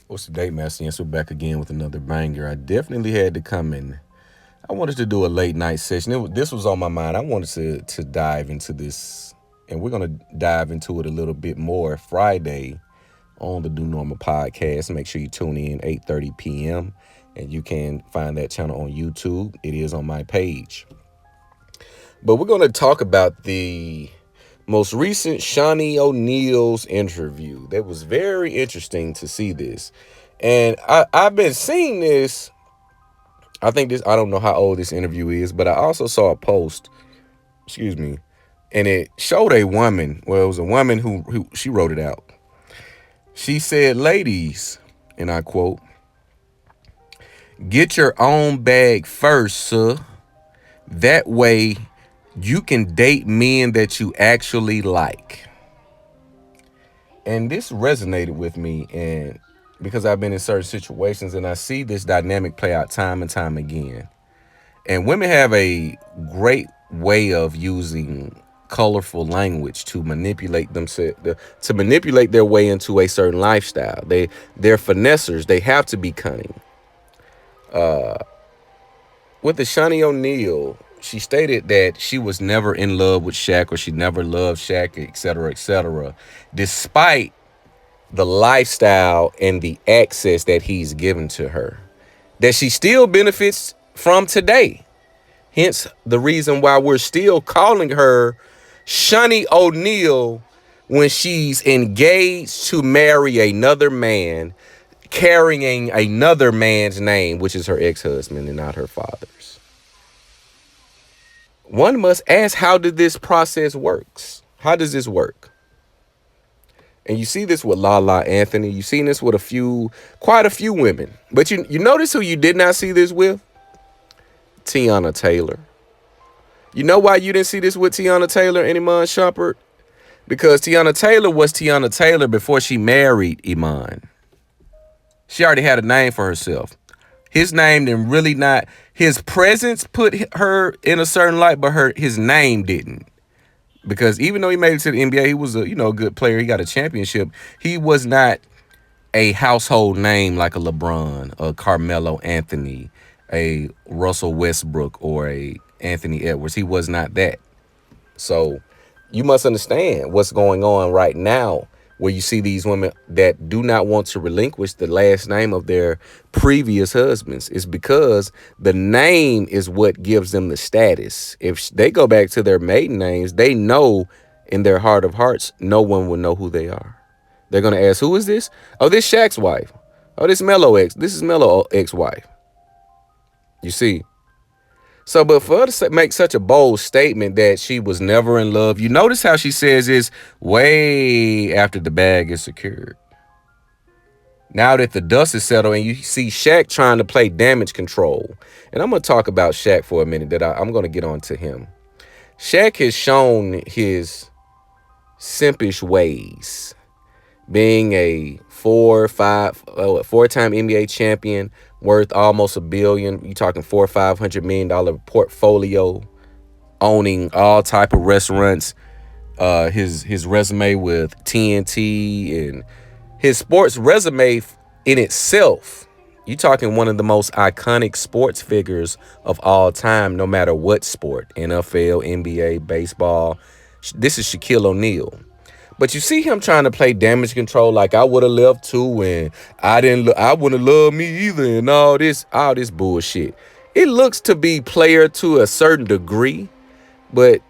What's the date, Master? Yes, we're back again with another banger. I definitely had to come in. I wanted to do a late night session. This was on my mind. I wanted to dive into this, and we're gonna dive into it a little bit more Friday on the New Normal podcast. Make sure you tune in 8:30 p.m. and you can find that channel on YouTube. It is on my page. But we're gonna talk about the most recent Shawnee O'Neal's interview. That was very interesting to see this. And I've been seeing this. I don't know how old this interview is, but I also saw a post, excuse me, and it showed a woman. Well, it was a woman who she wrote it out. She said, ladies, and I quote, get your own bag first, sir. That way you can date men that you actually like. And this resonated with me, and because I've been in certain situations and I see this dynamic play out time and time again. And women have a great way of using colorful language to manipulate to manipulate their way into a certain lifestyle. They're finessers. They have to be cunning. With the Shawnee O'Neal, she stated that she was never in love with Shaq, or she never loved Shaq, et cetera, despite the lifestyle and the access that he's given to her, that she still benefits from today. Hence the reason why we're still calling her Shawnee O'Neal when she's engaged to marry another man, carrying another man's name, which is her ex-husband and not her father's. One must ask, how did this process works? How does this work? And you see this with Lala Anthony. You've seen this with quite a few women. But you notice who you did not see this with? Tiana Taylor. You know why you didn't see this with Tiana Taylor and Iman Shumpert? Because Tiana Taylor was Tiana Taylor before she married Iman. She already had a name for herself. His name didn't really not, his presence put her in a certain light, but his name didn't. Because even though he made it to the NBA, he was a good player. He got a championship. He was not a household name like a LeBron, a Carmelo Anthony, a Russell Westbrook, or a Anthony Edwards. He was not that. So you must understand what's going on right now, where you see these women that do not want to relinquish the last name of their previous husbands. It's because the name is what gives them the status. If they go back to their maiden names, they know in their heart of hearts, no one will know who they are. They're going to ask, who is this? Oh, this Shaq's wife. Oh, this is Melo ex-wife. You see? So, but for her to make such a bold statement that she was never in love, you notice how she says is way after the bag is secured. Now that the dust is settled and you see Shaq trying to play damage control. And I'm going to talk about Shaq for a minute, that I'm going to get on to him. Shaq has shown his simpish ways, being a four-time NBA champion, worth almost $1 billion. You talking $400-500 million portfolio, owning all type of restaurants. His resume with TNT and his sports resume in itself. You talking one of the most iconic sports figures of all time, no matter what sport, NFL, NBA, baseball. This is Shaquille O'Neal. But you see him trying to play damage control like I would have left too, and I wouldn't love me either, and all this bullshit. It looks to be player to a certain degree, but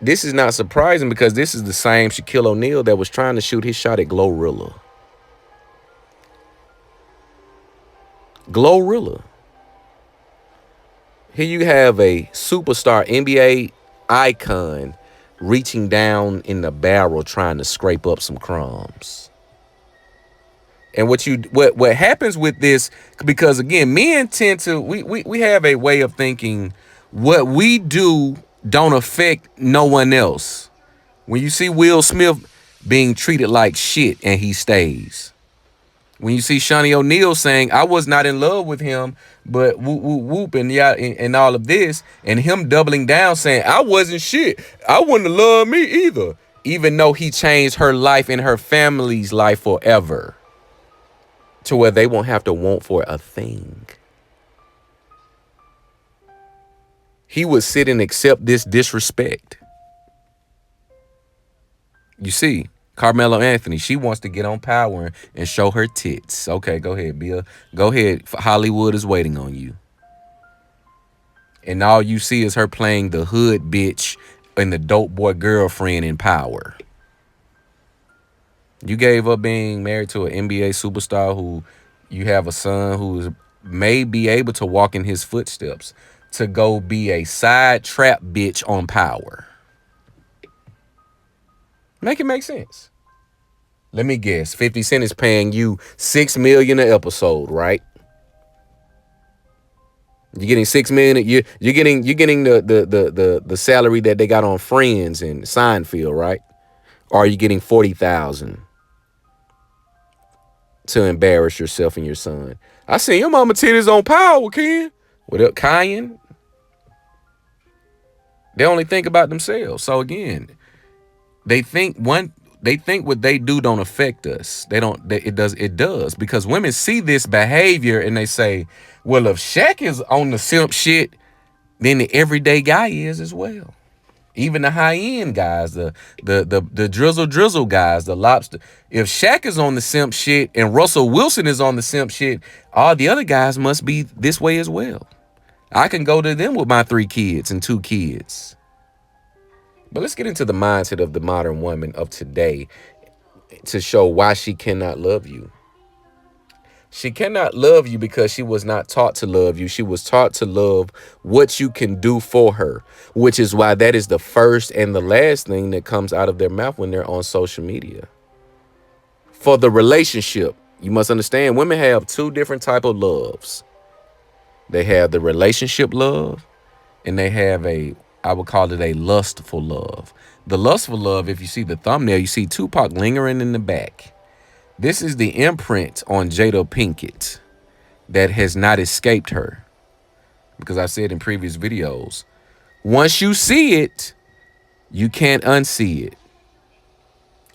this is not surprising because this is the same Shaquille O'Neal that was trying to shoot his shot at Glorilla. Glorilla. Here you have a superstar NBA icon reaching down in the barrel trying to scrape up some crumbs. And what happens with this, because again, men tend to, we have a way of thinking what we do don't affect no one else. When you see Will Smith being treated like shit and he stays. When you see Shawnee O'Neal saying, I was not in love with him, but whoop, whoop, whoop, and yeah, and all of this, and him doubling down saying, I wasn't shit. I wouldn't have loved me either. Even though he changed her life and her family's life forever. to where they won't have to want for a thing. He would sit and accept this disrespect. You see, Carmelo Anthony, she wants to get on Power and show her tits. Okay, go ahead, Bill. Go ahead. Hollywood is waiting on you. And all you see is her playing the hood bitch and the dope boy girlfriend in Power. You gave up being married to an NBA superstar who you have a son who may be able to walk in his footsteps to go be a side trap bitch on Power. Make it make sense. Let me guess. 50 Cent is paying you $6 million an episode, right? You're getting $6 million. You're getting the salary that they got on Friends and Seinfeld, right? Or are you getting $40,000 to embarrass yourself and your son? I seen your mama titties on Power, Ken. What up, Kyan? They only think about themselves. So again, they think what they do don't affect us. It does because women see this behavior and they say, well, if Shaq is on the simp shit, then the everyday guy is as well. Even the high end guys, the drizzle guys, the lobster. If Shaq is on the simp shit and Russell Wilson is on the simp shit, all the other guys must be this way as well. I can go to them with my 3 kids and 2 kids. But let's get into the mindset of the modern woman of today to show why she cannot love you. She cannot love you because she was not taught to love you. She was taught to love what you can do for her, which is why that is the first and the last thing that comes out of their mouth when they're on social media. For the relationship, you must understand women have 2 different types of loves. They have the relationship love and they have I would call it a lustful love. The lustful love, if you see the thumbnail, you see Tupac lingering in the back. This is the imprint on Jada Pinkett that has not escaped her. Because I said in previous videos, once you see it, you can't unsee it.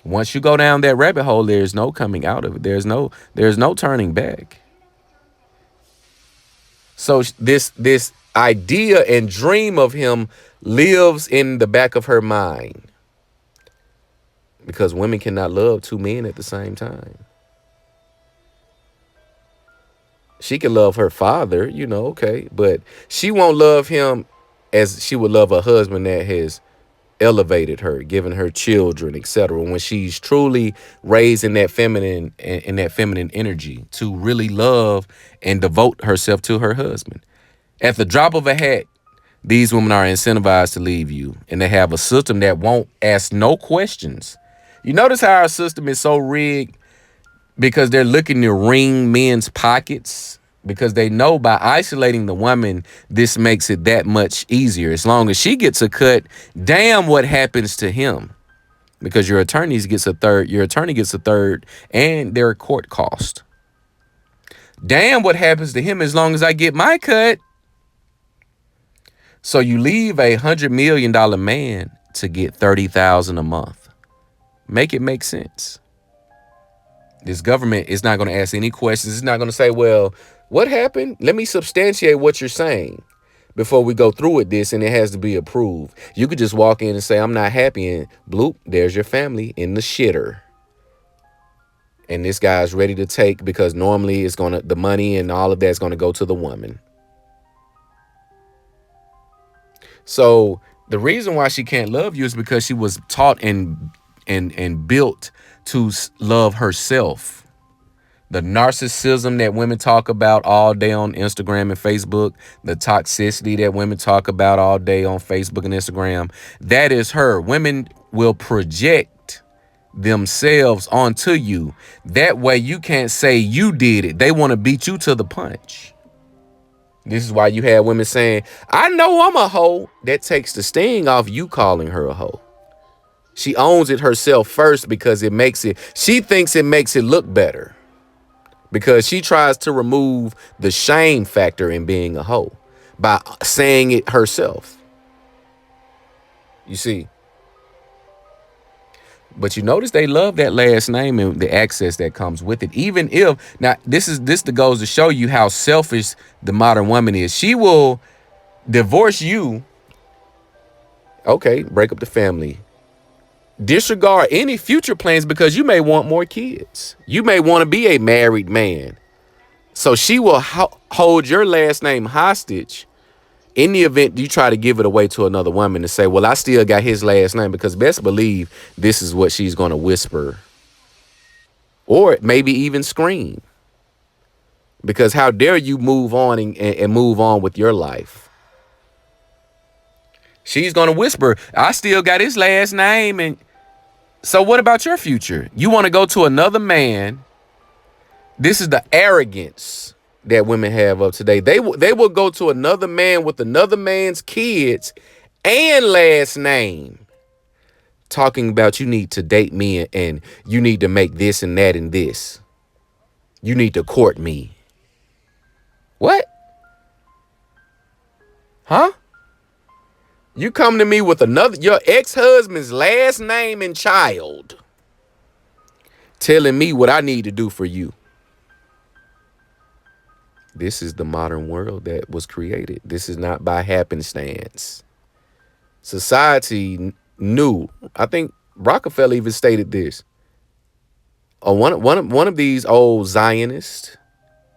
Once you go down that rabbit hole, there's no coming out of it. There's no turning back. So this idea and dream of him lives in the back of her mind. Because women cannot love 2 men at the same time. She can love her father, okay, but she won't love him as she would love a husband that has elevated her, given her children, etc. When she's truly raised in that feminine energy to really love and devote herself to her husband. At the drop of a hat, these women are incentivized to leave you, and they have a system that won't ask no questions. You notice how our system is so rigged because they're looking to ring men's pockets because they know by isolating the woman, this makes it that much easier. As long as she gets a cut, damn what happens to him. Because your attorney gets a third, and their court cost. Damn what happens to him as long as I get my cut. So you leave a $100 million man to get $30,000 a month. Make it make sense. This government is not going to ask any questions. It's not going to say, well, what happened? Let me substantiate what you're saying before we go through with this, and it has to be approved. You could just walk in and say, I'm not happy, and bloop, there's your family in the shitter. And this guy's ready to take because normally the money and all of that's going to go to the woman. So the reason why she can't love you is because she was taught and built to love herself. The narcissism that women talk about all day on Instagram and Facebook, the toxicity that women talk about all day on Facebook and Instagram, that is her. Women will project themselves onto you. That way you can't say you did it. They want to beat you to the punch. This is why you have women saying, I know I'm a hoe. That takes the sting off you calling her a hoe. She owns it herself first because she thinks it makes it look better. Because she tries to remove the shame factor in being a hoe by saying it herself. You see, But you notice they love that last name and the access that comes with it. Even if now this goes to show you how selfish the modern woman is. She will divorce you. Okay, break up the family. Disregard any future plans because you may want more kids. You may want to be a married man. So she will hold your last name hostage in the event you try to give it away to another woman and say, well, I still got his last name, because best believe this is what she's going to whisper or maybe even scream. Because how dare you move on and move on with your life? She's going to whisper, I still got his last name. And so what about your future? You want to go to another man. This is the arrogance that women have of today. They will go to another man with another man's kids and last name, talking about you need to date me and you need to make this and that and this. You need to court me. What? Huh? You come to me with your ex-husband's last name and child, telling me what I need to do for you. This is the modern world that was created. This is not by happenstance. Society knew. I think Rockefeller even stated this. One of these old Zionists,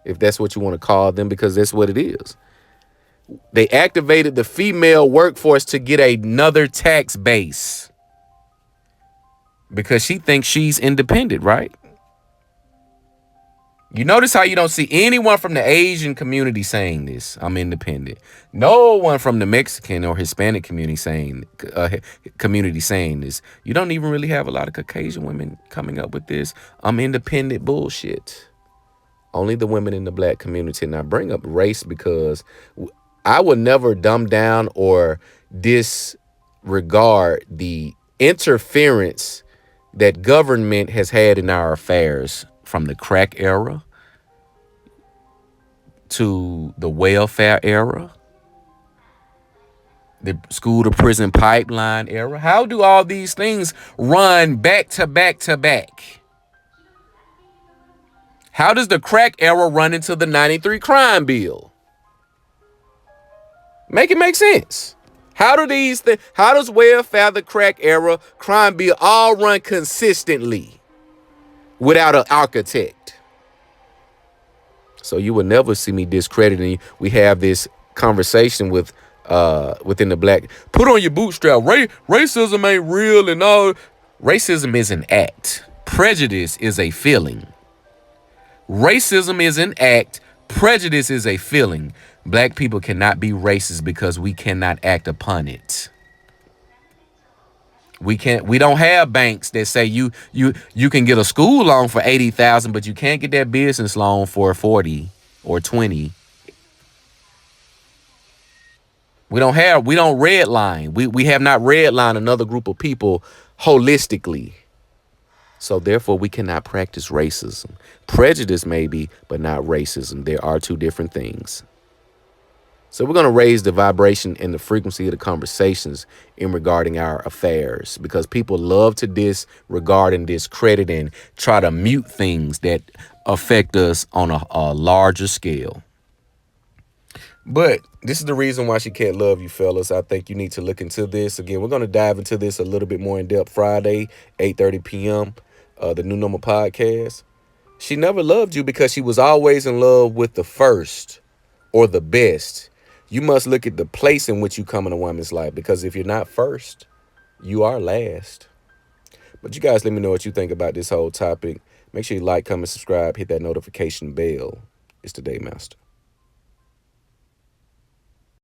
if that's what you want to call them, because that's what it is. They activated the female workforce to get another tax base because she thinks she's independent, right? You notice how you don't see anyone from the Asian community saying this, I'm independent. No one from the Mexican or Hispanic community saying this. You don't even really have a lot of Caucasian women coming up with this I'm independent bullshit. Only the women in the black community. And I bring up race because I would never dumb down or disregard the interference that government has had in our affairs from the crack era to the welfare era, the school to prison pipeline era. How do all these things run back to back to back? How does the crack era run into the 93 crime bill? Make it make sense. How does welfare, the crack era, crime bill all run consistently without an architect? So you will never see me discrediting. We have this conversation within the black. Put on your bootstrap. Racism ain't real and all. Racism is an act. Prejudice is a feeling. Racism is an act. Prejudice is a feeling. Black people cannot be racist because we cannot act upon it. We don't have banks that say you can get a school loan for $80,000, but you can't get that business loan for 40 or 20. We don't redline. We have not redlined another group of people holistically. So therefore we cannot practice racism. Prejudice maybe, but not racism. There are two different things. So we're going to raise the vibration and the frequency of the conversations in regarding our affairs, because people love to disregard and discredit and try to mute things that affect us on a larger scale. But this is the reason why she can't love you, fellas. I think you need to look into this. Again, we're going to dive into this a little bit more in depth Friday, 8:30 p.m., the New Normal podcast. She never loved you because she was always in love with the first or the best. You must look at the place in which you come in a woman's life, because if you're not first, you are last. But you guys let me know what you think about this whole topic. Make sure you like, comment, subscribe, hit that notification bell. It's the Day Master.